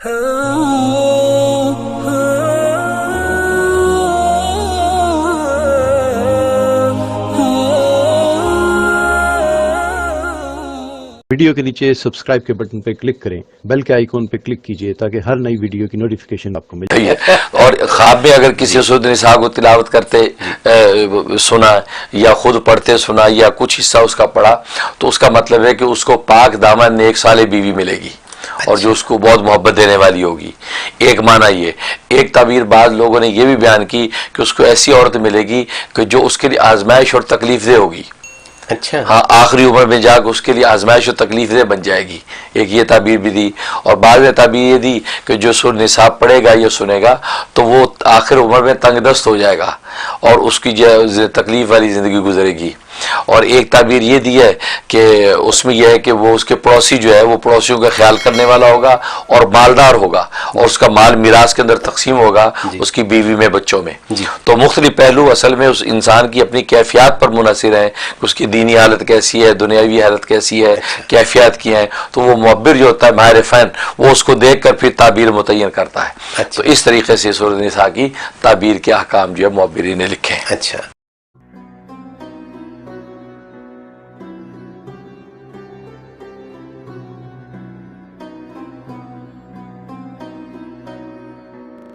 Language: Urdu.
ویڈیو کے نیچے سبسکرائب کے بٹن پہ کلک کریں، بیل کے آئیکن پہ کلک کیجئے تاکہ ہر نئی ویڈیو کی نوٹیفیکیشن آپ کو مل جائے۔ اور خواب میں اگر کسی سورۃ النساء کو تلاوت کرتے سنا یا خود پڑھتے سنا یا کچھ حصہ اس کا پڑھا تو اس کا مطلب ہے کہ اس کو پاک دامن نیک صالح بیوی ملے گی اور جو اس کو بہت محبت دینے والی ہوگی۔ ایک معنی یہ، ایک تعبیر بعض لوگوں نے یہ بھی بیان کی کہ اس کو ایسی عورت ملے گی کہ جو اس کے لیے آزمائش اور تکلیف دہ ہوگی۔ اچھا، ہاں، آخری عمر میں جا کے اس کے لیے آزمائش و تکلیف دہ بن جائے گی۔ ایک یہ تعبیر بھی دی، اور بعض نے تعبیر یہ دی کہ جو سورۃ النساء پڑھے گا یا سنے گا تو وہ آخر عمر میں تنگ دست ہو جائے گا اور اس کی جو تکلیف والی زندگی گزرے گی۔ اور ایک تعبیر یہ دی ہے کہ اس میں یہ ہے کہ وہ اس کے پڑوسی جو ہے وہ پڑوسیوں کا خیال کرنے والا ہوگا اور مالدار ہوگا اور اس کا مال میراث کے اندر تقسیم ہوگا اس کی بیوی میں، بچوں میں۔ تو مختلف پہلو اصل میں اس انسان کی اپنی کیفیات پر منحصر ہیں کہ اس کی دینی حالت کیسی ہے، دنیاوی حالت کیسی ہے، کیفیات کی ہیں۔ تو وہ معبر جو ہوتا ہے ماہر فن، وہ اس کو دیکھ کر پھر تعبیر متعین کرتا ہے۔ تو اس طریقے سے سورۃ النساء کی تعبیر کے احکام جو ہے معبرین نے لکھے ہیں۔ اچھا۔